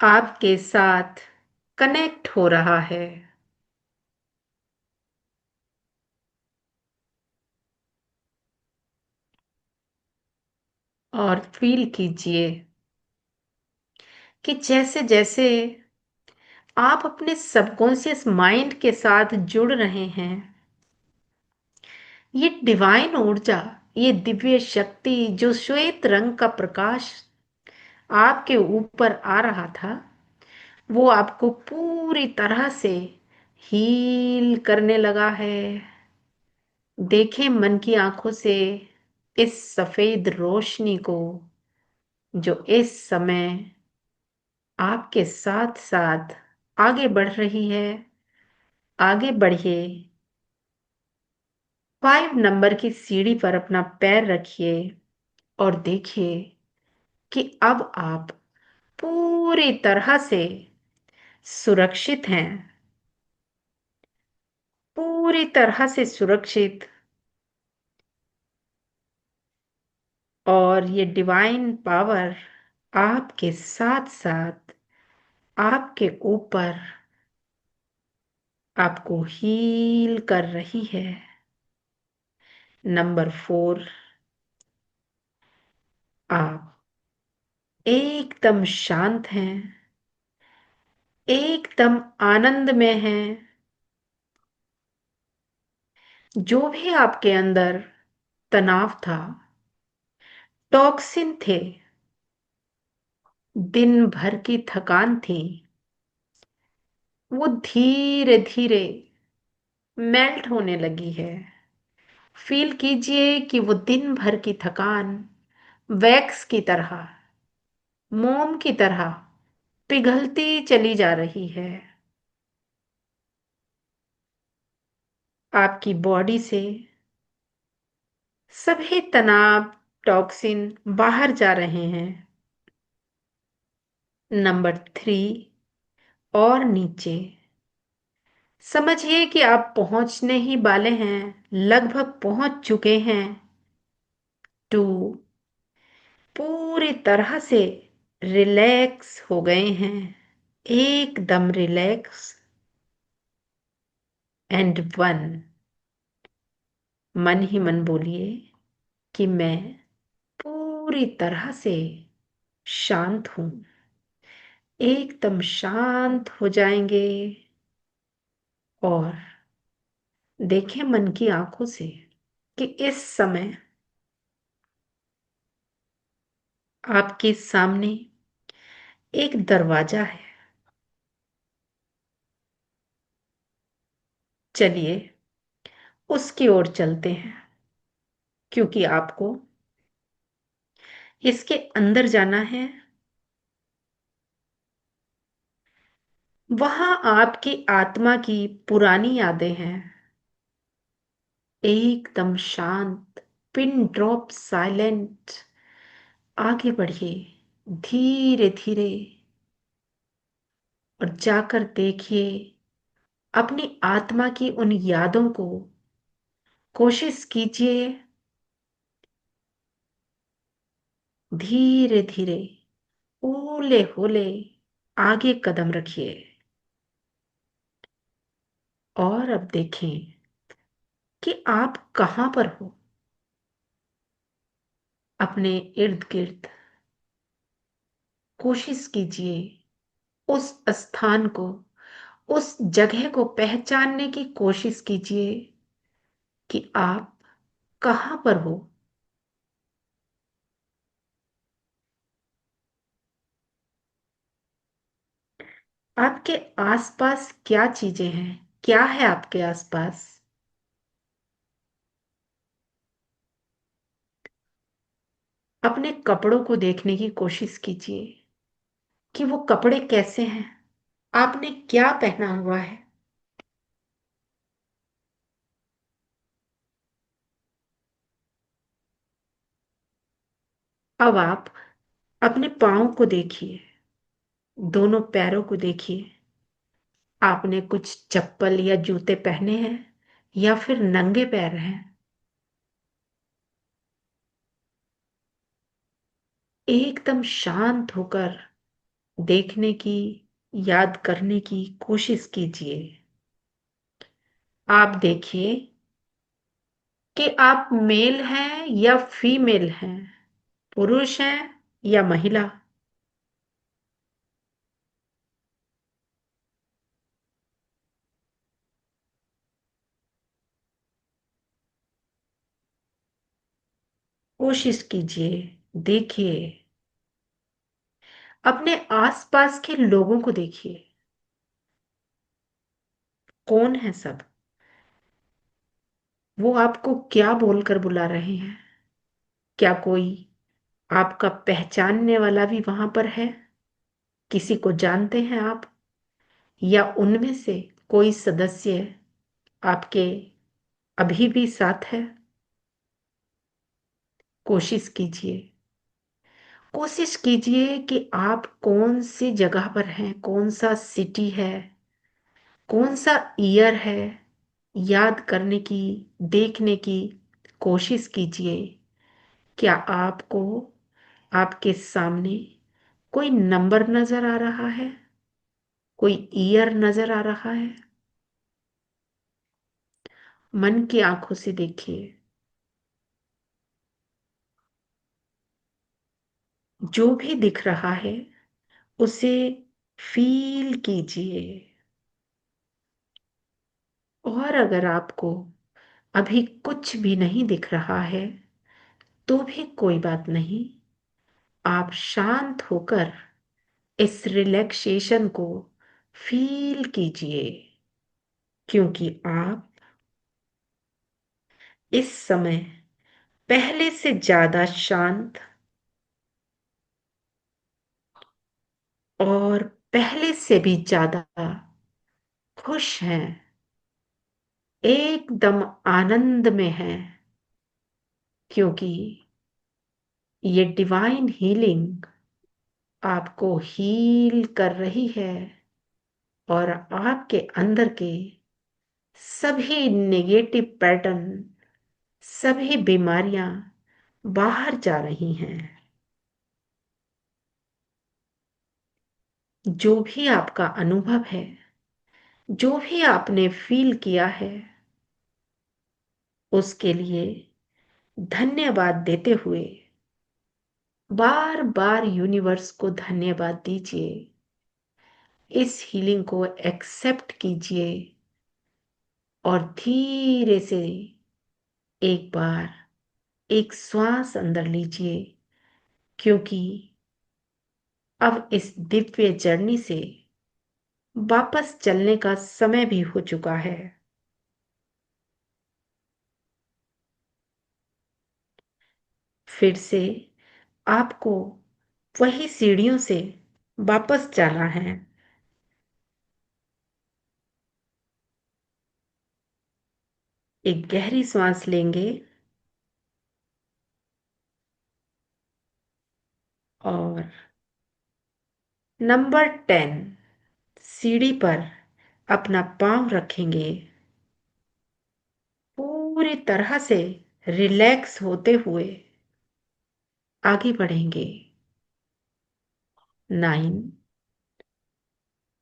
आपके साथ कनेक्ट हो रहा है और फील कीजिए कि जैसे जैसे आप अपने सबकॉन्शियस माइंड के साथ जुड़ रहे हैं, ये डिवाइन ऊर्जा, ये दिव्य शक्ति, जो श्वेत रंग का प्रकाश आपके ऊपर आ रहा था, वो आपको पूरी तरह से हील करने लगा है। देखें मन की आंखों से इस सफेद रोशनी को, जो इस समय आपके साथ साथ आगे बढ़ रही है। आगे बढ़िए। 5 नंबर की सीढ़ी पर अपना पैर रखिए और देखिए कि अब आप पूरी तरह से सुरक्षित हैं, पूरी तरह से सुरक्षित। और ये डिवाइन पावर आपके साथ साथ आपके ऊपर आपको हील कर रही है। नंबर 4। आप एकदम शांत हैं, एकदम आनंद में हैं। जो भी आपके अंदर तनाव था, टॉक्सिन थे, दिन भर की थकान थी, वो धीरे धीरे मेल्ट होने लगी है। फील कीजिए कि वो दिन भर की थकान वैक्स की तरह, मोम की तरह पिघलती चली जा रही है। आपकी बॉडी से सभी तनाव, टॉक्सिन बाहर जा रहे हैं। नंबर 3, और नीचे समझिए कि आप पहुंचने ही वाले हैं, लगभग पहुंच चुके हैं। 2, पूरी तरह से रिलैक्स हो गए हैं, एकदम रिलैक्स। एंड 1, मन ही मन बोलिए कि मैं पूरी तरह से शांत हूं। एकदम शांत हो जाएंगे और देखें मन की आंखों से कि इस समय आपके सामने एक दरवाजा है। चलिए उसकी ओर चलते हैं, क्योंकि आपको इसके अंदर जाना है। वहां आपकी आत्मा की पुरानी यादें हैं, एकदम शांत, पिन ड्रॉप साइलेंट। आगे बढ़िए धीरे धीरे और जाकर देखिए अपनी आत्मा की उन यादों को। कोशिश कीजिए धीरे धीरे, ओले होले आगे कदम रखिए। और अब देखें कि आप कहां पर हो। अपने इर्द गिर्द कोशिश कीजिए उस स्थान को, उस जगह को पहचानने की कोशिश कीजिए कि आप कहां पर हो। आपके आसपास क्या चीजें हैं, क्या है आपके आसपास। अपने कपड़ों को देखने की कोशिश कीजिए कि वो कपड़े कैसे हैं, आपने क्या पहना हुआ है। अब आप अपने पाँव को देखिए, दोनों पैरों को देखिए। आपने कुछ चप्पल या जूते पहने हैं या फिर नंगे पैर हैं। एकदम शांत होकर देखने की, याद करने की कोशिश कीजिए। आप देखिए कि आप मेल हैं या फीमेल हैं, पुरुष हैं या महिला। कोशिश कीजिए, देखिए अपने आसपास के लोगों को देखिए, कौन है सब, वो आपको क्या बोलकर बुला रहे हैं। क्या कोई आपका पहचानने वाला भी वहां पर है, किसी को जानते हैं आप, या उनमें से कोई सदस्य आपके अभी भी साथ है। कोशिश कीजिए, कोशिश कीजिए कि आप कौन सी जगह पर हैं, कौन सा सिटी है, कौन सा ईयर है। याद करने की, देखने की कोशिश कीजिए। क्या आपको आपके सामने कोई नंबर नजर आ रहा है, कोई ईयर नजर आ रहा है। मन की आंखों से देखिए, जो भी दिख रहा है उसे फील कीजिए। और अगर आपको अभी कुछ भी नहीं दिख रहा है तो भी कोई बात नहीं। आप शांत होकर इस रिलैक्सेशन को फील कीजिए, क्योंकि आप इस समय पहले से ज्यादा शांत और पहले से भी ज्यादा खुश हैं, एकदम आनंद में हैं, क्योंकि ये डिवाइन हीलिंग आपको हील कर रही है और आपके अंदर के सभी नेगेटिव पैटर्न, सभी बीमारियां बाहर जा रही हैं। जो भी आपका अनुभव है, जो भी आपने फील किया है, उसके लिए धन्यवाद देते हुए बार बार यूनिवर्स को धन्यवाद दीजिए। इस हीलिंग को एक्सेप्ट कीजिए और धीरे से एक बार एक श्वास अंदर लीजिए, क्योंकि अब इस दिव्य जर्नी से वापस चलने का समय भी हो चुका है। फिर से आपको वही सीढ़ियों से वापस जाना है। एक गहरी सांस लेंगे और नंबर 10 सीढ़ी पर अपना पांव रखेंगे, पूरी तरह से रिलैक्स होते हुए आगे बढ़ेंगे। 9,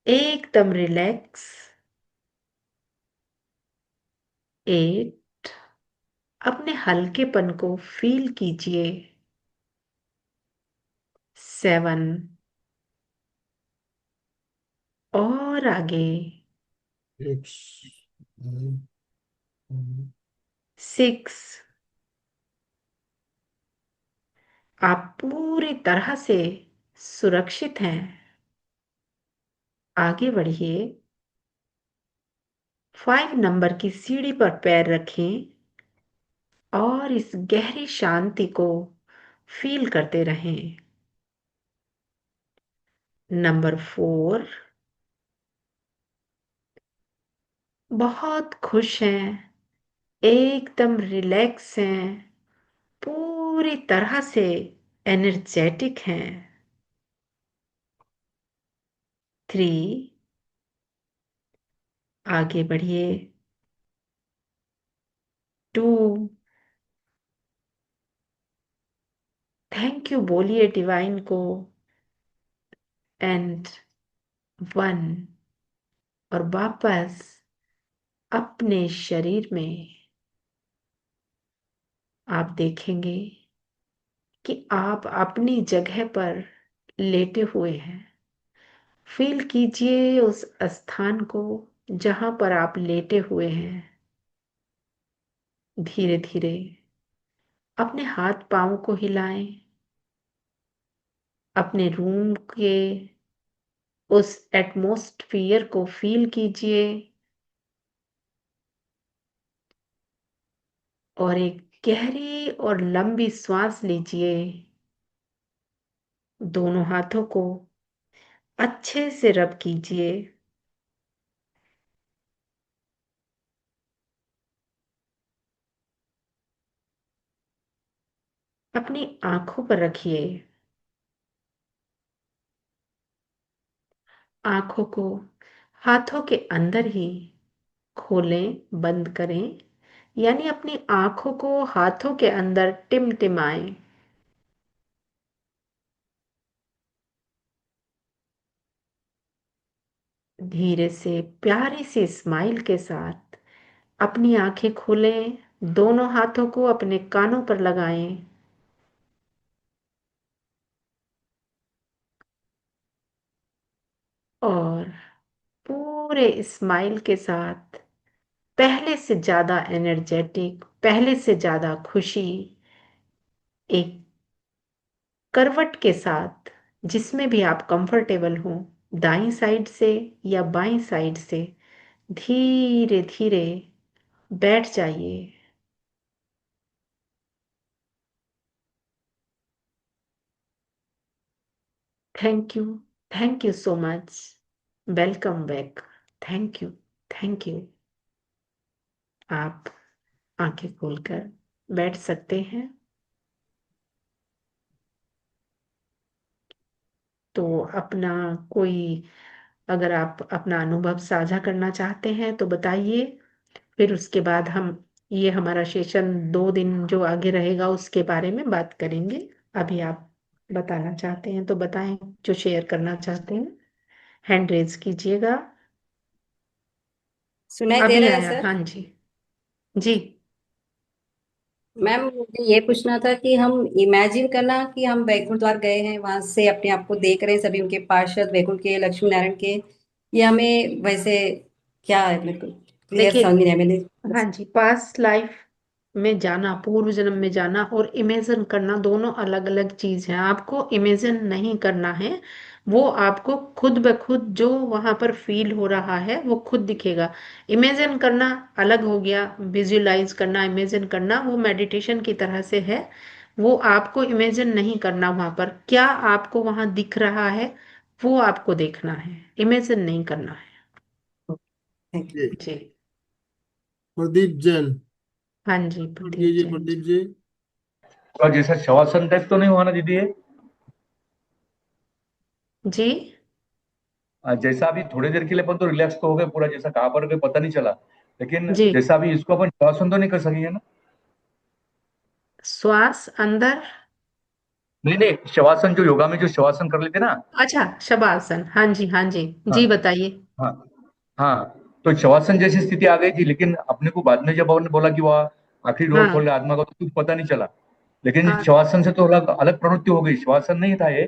एकदम रिलैक्स। 8, अपने हल्केपन को फील कीजिए। 7, और आगे। Six, 6, आप पूरी तरह से सुरक्षित हैं। आगे बढ़िए। 5 नंबर की सीढ़ी पर पैर रखें और इस गहरी शांति को फील करते रहें। नंबर 4, बहुत खुश हैं, एकदम रिलैक्स हैं, पूरी तरह से एनर्जेटिक हैं। 3, आगे बढ़िए। 2, थैंक यू बोलिए डिवाइन को। एंड 1, और वापस अपने शरीर में आप देखेंगे कि आप अपनी जगह पर लेटे हुए हैं। फील कीजिए उस स्थान को जहां पर आप लेटे हुए हैं। धीरे धीरे अपने हाथ पांव को हिलाएं। अपने रूम के उस एटमॉस्फियर को फील कीजिए और एक गहरी और लंबी सांस लीजिए। दोनों हाथों को अच्छे से रब कीजिए। अपनी आंखों पर रखिए। आंखों को हाथों के अंदर ही खोलें, बंद करें, यानी अपनी आंखों को हाथों के अंदर टिमटिमाएं। धीरे से प्यारी सी स्माइल के साथ अपनी आंखें खोलें, दोनों हाथों को अपने कानों पर लगाएं और पूरे स्माइल के साथ पहले से ज्यादा एनर्जेटिक, पहले से ज्यादा खुशी, एक करवट के साथ जिसमें भी आप कंफर्टेबल हो, दाईं साइड से या बाईं साइड से धीरे धीरे बैठ जाइए। Thank you, thank you so much, welcome back, thank you, thank you. आप आंखें खोलकर बैठ सकते हैं। तो अपना कोई, अगर आप अपना अनुभव साझा करना चाहते हैं तो बताइए। फिर उसके बाद हम ये हमारा सेशन 2 दिन जो आगे रहेगा उसके बारे में बात करेंगे। अभी आप बताना चाहते हैं तो बताएं, जो शेयर करना चाहते हैं हैंड रेज कीजिएगा। सुनाई दे अभी रहा है आया, सर? हाँ जी। जी। मैम मुझे ये पूछना था कि हम इमेजिन करना कि हम वैकुंठ द्वार गए हैं, वहां से अपने आप को देख रहे हैं, सभी उनके पार्षद वैकुंठ के, लक्ष्मी नारायण के, ये हमें वैसे क्या है, बिल्कुल क्लियर देखिए, समझ नहीं आया मैंने। हाँ जी, पास्ट लाइफ में जाना, पूर्व जन्म में जाना और इमेजिन करना दोनों अलग अलग चीज है। आपको इमेजिन नहीं करना है, वो आपको खुद ब खुद जो वहां पर फील हो रहा है वो खुद दिखेगा। इमेजिन करना अलग हो गया, विजुलाइज करना, इमेजिन करना वो मेडिटेशन की तरह से है। वो आपको इमेजिन नहीं करना, वहां पर क्या आपको वहां दिख रहा है वो आपको देखना है, इमेजिन नहीं करना है। Thank you. जी। जी। प्रदीप जैन। हाँ जी, और प्रदीप कीजिए जैन प्रदीप जी। जी। और जैसा शवासन टाइप तो नहीं हुआ ना दीदी ये? जी। जैसा अभी थोड़ी देर के लिए अपन तो रिलैक्स तो हो गए पूरा, जैसा कहाँ पर गए पता नहीं चला, लेकिन जी। जैसा अभी इसको अपन शवासन तो नहीं कर सकेंगे ना? श्वास अंदर। नहीं नहीं, शवासन जो योगा में जो शवासन कर लेते ना। अच्छा, शवासन, हाँ जी, हाँ जी। हाँ जी बताइए। हाँ हाँ। तो शवासन जैसी स्थिति आ गई थी, लेकिन अपने को बाद में जब अपन ने बोला कि वह आखिरी डोर खोल हाँ। ले आत्मा का, तो कुछ पता नहीं चला। लेकिन हाँ शवासन से तो अलग अलग प्रवृत्ति हो गई, शवासन नहीं था ये,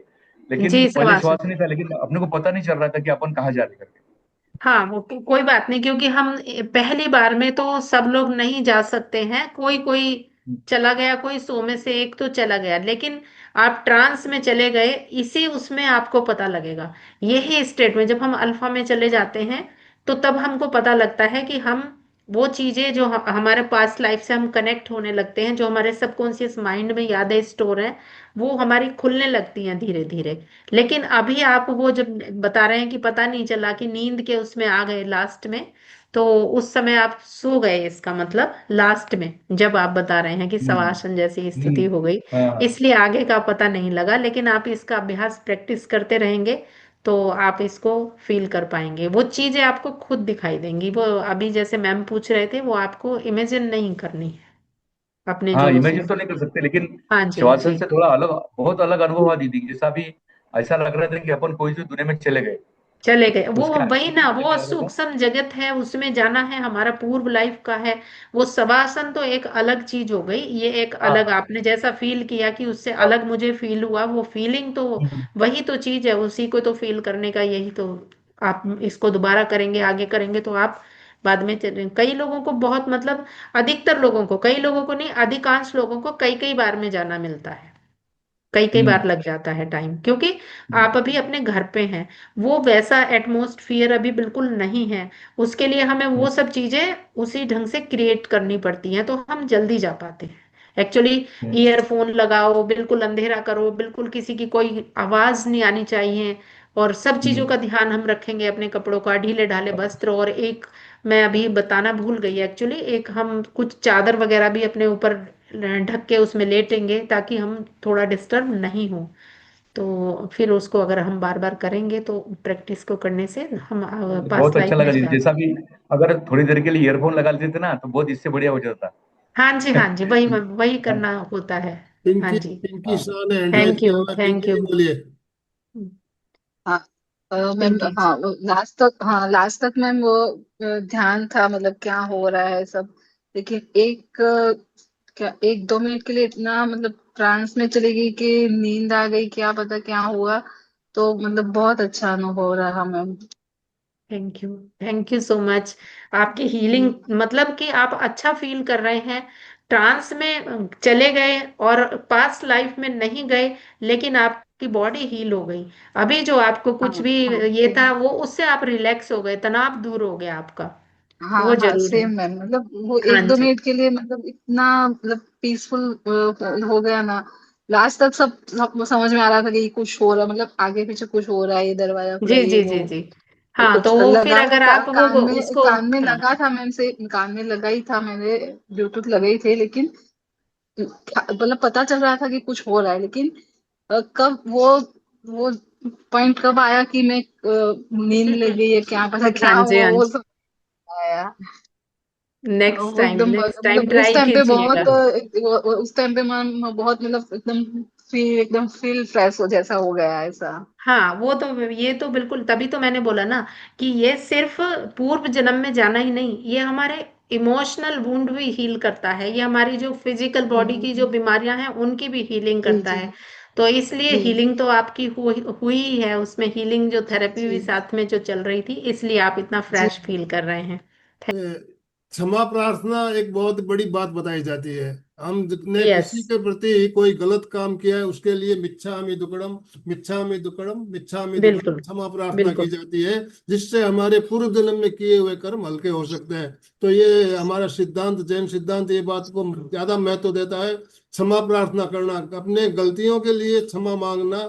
लेकिन जी, पहले शवासन। शवासन नहीं था, लेकिन अपने को पता नहीं चल रहा था कि अपन कहाँ जा रहे करके। हाँ, वो कोई बात नहीं, क्योंकि हम पहली बार में तो सब लोग नहीं जा सकते हैं, कोई कोई चला गया, कोई 100 में से एक तो चला गया, लेकिन आप ट्रांस में चले गए, इसी उसमें आपको पता लगेगा। यही स्टेट में जब हम अल्फा में चले जाते हैं तो तब हमको पता लगता है कि हम वो चीजें जो हमारे पास्ट लाइफ से हम कनेक्ट होने लगते हैं, जो हमारे सबकॉन्शियस माइंड में यादें स्टोर हैं, वो हमारी खुलने लगती हैं धीरे धीरे। लेकिन अभी आप वो जब बता रहे हैं कि पता नहीं चला, कि नींद के उसमें आ गए लास्ट में, तो उस समय आप सो गए, इसका मतलब लास्ट में जब आप बता रहे हैं कि हम्म शवासन जैसी स्थिति हम्म। हो गई, हाँ इसलिए आगे का पता नहीं लगा। लेकिन आप इसका अभ्यास प्रैक्टिस करते रहेंगे तो आप इसको फील कर पाएंगे, वो चीजें आपको खुद दिखाई देंगी। वो अभी जैसे मैम पूछ रहे थे, वो आपको इमेजिन नहीं करनी है अपने हाँ, जो इमेजिन तो नहीं कर सकते, लेकिन हाँ जी, शवासन जी। से थोड़ा अलग, बहुत अलग अनुभव हुआ दीदी। जैसा भी ऐसा लग रहा था कि अपन कोई सी दुनिया में चले गए, चले गए, वो उसके वही आगे ना, पता वो क्या होगा। सूक्ष्म जगत है, उसमें जाना है, हमारा पूर्व लाइफ का है। वो शवासन तो एक अलग चीज हो गई, ये एक अलग, हाँ आपने जैसा फील किया कि उससे हाँ। अलग मुझे फील हुआ, वो फीलिंग तो हम्म, वही तो चीज है, उसी को तो फील करने का यही तो। आप इसको दोबारा करेंगे, आगे करेंगे तो आप बाद में कई लोगों को बहुत, मतलब अधिकतर लोगों को, कई लोगों को नहीं, अधिकांश लोगों को कई कई बार में जाना मिलता है, कई कई बार हम्म, लग जाता है टाइम, क्योंकि हम्म, आप अभी अपने घर पे हैं। वो वैसा एटमोस्फियर अभी बिल्कुल नहीं है, उसके लिए हमें वो सब चीजें उसी ढंग से क्रिएट करनी पड़ती हैं, तो हम जल्दी जा पाते हैं। एक्चुअली हम्म, ईयरफोन लगाओ, बिल्कुल अंधेरा करो, बिल्कुल किसी की कोई आवाज नहीं आनी चाहिए, और सब चीजों हम्म। का ध्यान हम रखेंगे, अपने कपड़ों का, ढीले ढाले वस्त्र, और एक मैं अभी बताना भूल गई एक्चुअली, एक हम कुछ चादर वगैरह भी अपने ऊपर ढक के उसमें लेटेंगे, ताकि हम थोड़ा डिस्टर्ब नहीं हो। तो फिर उसको अगर हम बार बार करेंगे तो प्रैक्टिस को करने से हम बहुत पास्ट अच्छा लाइफ में लगा दीदी, जा। जैसा भी अगर थोड़ी देर के लिए ईयरफोन लगा लेते ना तो बहुत इससे बढ़िया हो जाता। हाँ जी, हाँ जी, वही वही हाँ करना होता है। हाँ पिंकी जी। पिंकी हाँ। शाह ने हैंड रेज थैंक किया यू, हुआ है, थैंक पिंकी यू। जी बोलिए। हाँ। मैम, पिंकी। हाँ लास्ट तक मैम वो ध्यान था, मतलब क्या हो रहा है सब। लेकिन क्या 1-2 मिनट के लिए इतना मतलब ट्रांस में चली गई कि नींद आ गई, क्या पता क्या हुआ। तो मतलब बहुत अच्छा अनुभव रहा ma'am. Thank you so much. आपकी हीलिंग मतलब कि आप अच्छा फील कर रहे हैं, ट्रांस में चले गए और पास्ट लाइफ में नहीं गए, लेकिन आपकी बॉडी हील हो गई। अभी जो आपको हाँ कुछ भी हाँ ये था वो उससे आप रिलैक्स हो गए, तनाव दूर हो गया आपका। हाँ वो हाँ जरूर है। सेम मैम, मतलब वो हाँ एक दो जी। मिनट के लिए मतलब इतना मतलब पीसफुल हो गया ना। लास्ट तक सब समझ में आ रहा था कि कुछ हो रहा है, मतलब आगे पीछे कुछ हो रहा है, ये दरवाजा खुला, जी ये जी वो। जी जी। तो हाँ, कुछ तो वो फिर लगा था अगर आप वो उसको, कान में हाँ लगा था मैम से, कान में लगा ही था मेरे, ब्लूटूथ लगे ही थे, लेकिन मतलब पता चल रहा था कि कुछ हो रहा है, लेकिन कब वो पॉइंट कब आया कि मैं नींद लग गई है, क्या पता हाँ क्या जी, हुआ, हाँ वो जी। सब आया। नेक्स्ट वो टाइम, एकदम नेक्स्ट टाइम मतलब उस ट्राई टाइम पे कीजिएगा। बहुत उस टाइम पे मैं बहुत मतलब एकदम फील फ्रेश हो जैसा हो गया ऐसा। हाँ, वो तो ये तो बिल्कुल, तभी तो मैंने बोला ना कि ये सिर्फ पूर्व जन्म में जाना ही नहीं, ये हमारे इमोशनल वुंड भी हील करता है, ये हमारी जो फिजिकल बॉडी की जो जी बीमारियां हैं उनकी भी हीलिंग जी करता जी है। तो इसलिए जी हीलिंग तो आपकी हुई ही है, उसमें हीलिंग जो थेरेपी भी जी साथ में जो चल रही थी, इसलिए आप इतना जी फ्रेश फील कर रहे हैं। क्षमा प्रार्थना एक बहुत बड़ी बात बताई जाती है। हमने यस, किसी के प्रति कोई गलत काम किया है उसके लिए मिच्छामि दुक्कड़म, मिच्छामि दुक्कड़म, मिच्छामि दुक्कड़म बिल्कुल क्षमा प्रार्थना की बिल्कुल। जाती है, जिससे हमारे पूर्व जन्म में किए हुए कर्म हल्के हो सकते हैं। तो ये हमारा सिद्धांत, जैन सिद्धांत, ये बात को ज्यादा महत्व देता है। क्षमा प्रार्थना करना, अपने गलतियों के लिए क्षमा मांगना,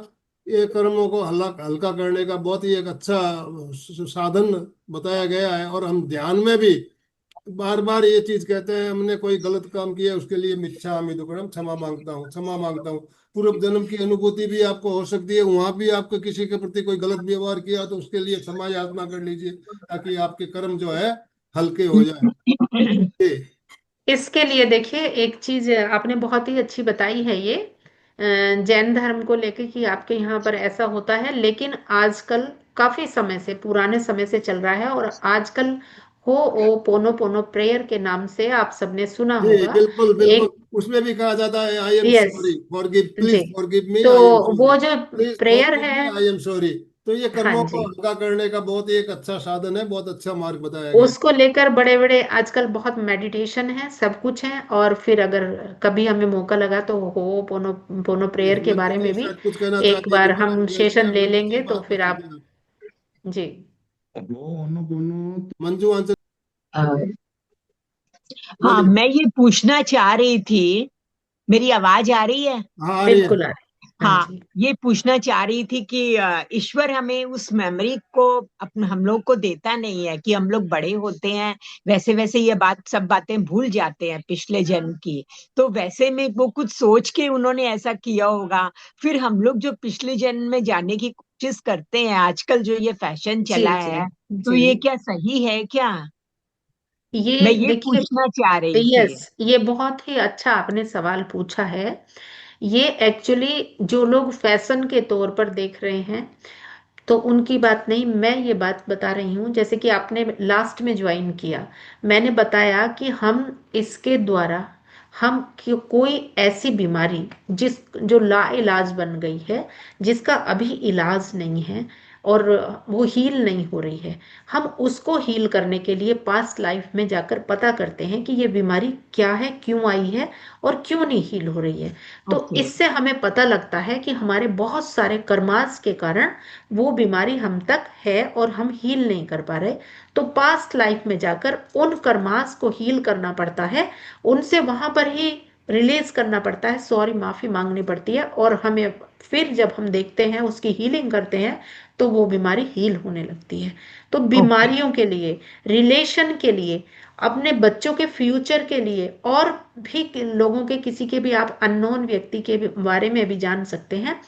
ये कर्मों को हल्का हल्का करने का बहुत ही एक अच्छा साधन बताया गया है। और हम ध्यान में भी बार बार ये चीज कहते हैं, हमने कोई गलत काम किया उसके लिए मिच्छामि दुक्कड़म, क्षमा मांगता हूँ, क्षमा मांगता हूँ। पूर्व जन्म की अनुभूति भी आपको हो सकती है, वहां भी आपको किसी के प्रति कोई गलत व्यवहार किया तो उसके लिए क्षमा याचना कर लीजिए, ताकि आपके कर्म जो है हल्के हो जाए। ये इसके लिए देखिए, एक चीज आपने बहुत ही अच्छी बताई है ये, जैन धर्म को लेके कि आपके यहाँ पर ऐसा होता है, लेकिन आजकल काफी समय से, पुराने समय से चल रहा है, और आजकल हो ओ पोनो पोनो प्रेयर के नाम से आप सबने सुना जी होगा। बिल्कुल बिल्कुल। एक, उसमें भी कहा जाता है I am yes sorry, forgive, जी, प्लीज फॉरगिव मी, तो आई एम सॉरी, वो जो प्लीज प्रेयर फॉरगिव है, मी, आई एम सॉरी। तो ये हाँ कर्मों को जी, हल्का करने का बहुत ही एक अच्छा साधन है, बहुत अच्छा मार्ग बताया गया है। उसको लेकर बड़े बड़े आजकल बहुत मेडिटेशन है, सब कुछ है। और फिर अगर कभी हमें मौका लगा तो हो पोनो पोनो जी, प्रेयर के मंजू बारे जी में भी शायद कुछ कहना एक चाहती है, बार दोबारा हम बुलाइए सेशन आप, ले मंजू जी लेंगे तो बात कर फिर लीजिए आप। आप। जी, मंजू आंचल। हाँ हाँ, बोलिए। मैं ये पूछना चाह रही थी, मेरी आवाज आ रही है? हाँ आ रही है। बिल्कुल आ रही, हाँ हाँ, जी। ये पूछना चाह रही थी कि ईश्वर हमें उस मेमोरी को हम लोग को देता नहीं है कि हम लोग बड़े होते हैं, वैसे वैसे ये सब बातें भूल जाते हैं पिछले जन्म की। तो वैसे में वो कुछ सोच के उन्होंने ऐसा किया होगा। फिर हम लोग जो पिछले जन्म में जाने की कोशिश करते हैं, आजकल जो ये फैशन जी चला जी है, तो जी। ये क्या सही है क्या? ये मैं ये देखिए, पूछना चाह रही थी। यस, ये बहुत ही अच्छा आपने सवाल पूछा है। ये एक्चुअली जो लोग फैशन के तौर पर देख रहे हैं, तो उनकी बात नहीं, मैं ये बात बता रही हूँ। जैसे कि आपने लास्ट में ज्वाइन किया, मैंने बताया कि हम इसके द्वारा हम कोई ऐसी बीमारी जिस जो लाइलाज बन गई है, जिसका अभी इलाज नहीं है और वो हील नहीं हो रही है, हम उसको हील करने के लिए पास्ट लाइफ में जाकर पता करते हैं कि ये बीमारी क्या है, क्यों आई है और क्यों नहीं हील हो रही है। तो ओके। इससे हमें पता लगता है कि हमारे बहुत सारे कर्मास के कारण वो बीमारी हम तक है और हम हील नहीं कर पा रहे। तो पास्ट लाइफ में जाकर उन कर्मास को हील करना पड़ता है, उनसे वहां पर ही रिलीज करना पड़ता है, सॉरी माफी मांगनी पड़ती है, और हमें फिर जब हम देखते हैं उसकी हीलिंग करते हैं तो वो बीमारी हील होने लगती है। तो ओके। बीमारियों के लिए, रिलेशन के लिए, अपने बच्चों के फ्यूचर के लिए, और भी लोगों के किसी के भी आप अननोन व्यक्ति के बारे में भी जान सकते हैं।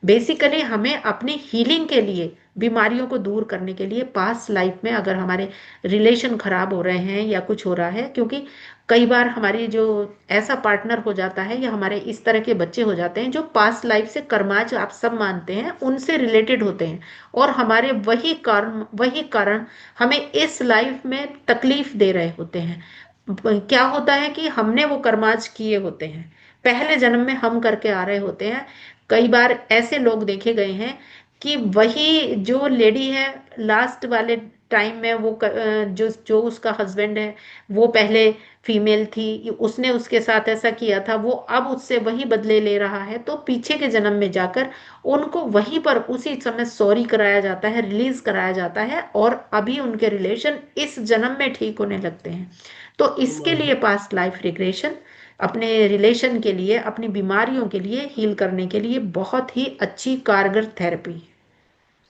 बेसिकली हमें अपनी हीलिंग के लिए, बीमारियों को दूर करने के लिए, पास्ट लाइफ में अगर हमारे रिलेशन खराब हो रहे हैं या कुछ हो रहा है, क्योंकि कई बार हमारी जो ऐसा पार्टनर हो जाता है या हमारे इस तरह के बच्चे हो जाते हैं जो पास्ट लाइफ से कर्माज आप सब मानते हैं उनसे रिलेटेड होते हैं, और हमारे वही कारण हमें इस लाइफ में तकलीफ दे रहे होते हैं। क्या होता है कि हमने वो कर्माज किए होते हैं, पहले जन्म में हम करके आ रहे होते हैं। कई बार ऐसे लोग देखे गए हैं कि वही जो लेडी है लास्ट वाले टाइम में वो जो जो उसका हस्बैंड है वो पहले फीमेल थी, उसने उसके साथ ऐसा किया था, वो अब उससे वही बदले ले रहा है, तो पीछे के जन्म में जाकर उनको वहीं पर उसी समय सॉरी कराया जाता है, रिलीज कराया जाता है, और अभी उनके रिलेशन इस जन्म में ठीक होने लगते हैं। तो इसके लिए पास्ट लाइफ रिग्रेशन अपने रिलेशन के लिए, अपनी बीमारियों के लिए हील करने के लिए बहुत ही अच्छी कारगर थेरेपी है।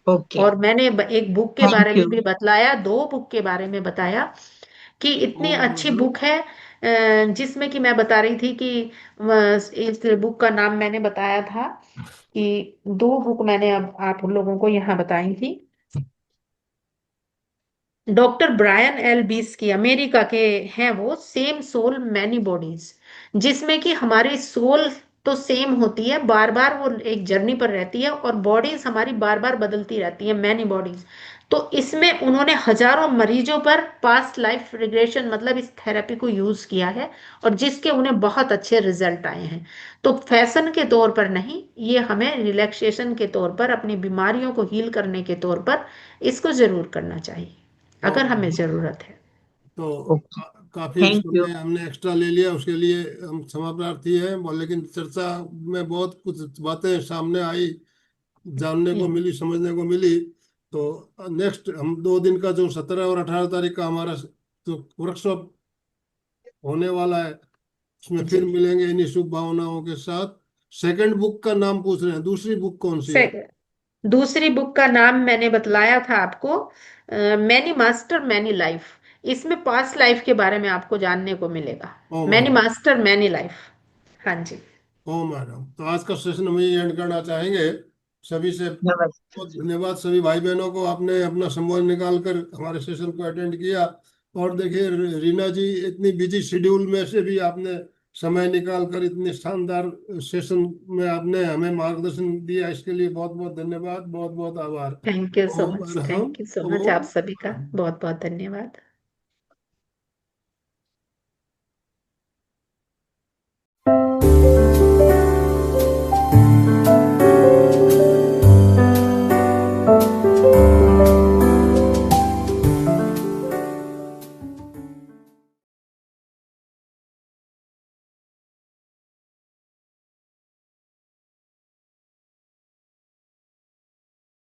ओके, और मैंने एक बुक के बारे थैंक में यू। भी बताया, 2 बुक के बारे में बताया कि इतनी कौन कौन अच्छी सा? बुक है, जिसमें कि मैं बता रही थी कि इस बुक का नाम मैंने बताया था कि 2 बुक मैंने अब आप लोगों को यहाँ बताई थी। डॉक्टर ब्रायन एल बीस की, अमेरिका के हैं वो, सेम सोल मैनी बॉडीज, जिसमें कि हमारी सोल तो सेम होती है, बार बार वो एक जर्नी पर रहती है, और बॉडीज हमारी बार बार बदलती रहती है, मैनी बॉडीज। तो इसमें उन्होंने हजारों मरीजों पर पास्ट लाइफ रिग्रेशन मतलब इस थेरेपी को यूज किया है, और जिसके उन्हें बहुत अच्छे रिजल्ट आए हैं। तो फैशन के तौर पर नहीं, ये हमें रिलैक्सेशन के तौर पर, अपनी बीमारियों को हील करने के तौर पर इसको जरूर करना चाहिए अगर ओके। हमें जरूरत है। तो ओके, काफी थैंक यू। समय हमने एक्स्ट्रा ले लिया, उसके लिए हम क्षमा प्रार्थी हैं, लेकिन चर्चा में बहुत कुछ बातें सामने आई, जानने को मिली, समझने को मिली। तो नेक्स्ट हम 2 दिन का जो 17 और 18 तारीख का हमारा जो वर्कशॉप होने वाला है, उसमें जी, फिर मिलेंगे इन्हीं शुभ भावनाओं के साथ। सेकंड बुक का नाम पूछ रहे हैं, दूसरी बुक कौन सी है? दूसरी बुक का नाम मैंने बतलाया था आपको, मैनी मास्टर मैनी लाइफ। इसमें पास्ट लाइफ के बारे में आपको जानने को मिलेगा, ओ many madam. Master many life. हाँ जी। ओ मैडम, तो आज का सेशन हम यही एंड करना चाहेंगे। सभी से नमस्ते बहुत जी। धन्यवाद, सभी भाई बहनों को, आपने अपना समय निकाल कर हमारे सेशन को अटेंड किया। और देखिए रीना जी, इतनी बिजी शेड्यूल में से भी आपने समय निकाल कर इतने शानदार सेशन में आपने हमें मार्गदर्शन दिया, इसके लिए बहुत बहुत धन्यवाद, बहुत बहुत आभार। Thank you so Om much, Arham. Thank you so much, आप ओम सभी का अरहम। बहुत बहुत धन्यवाद।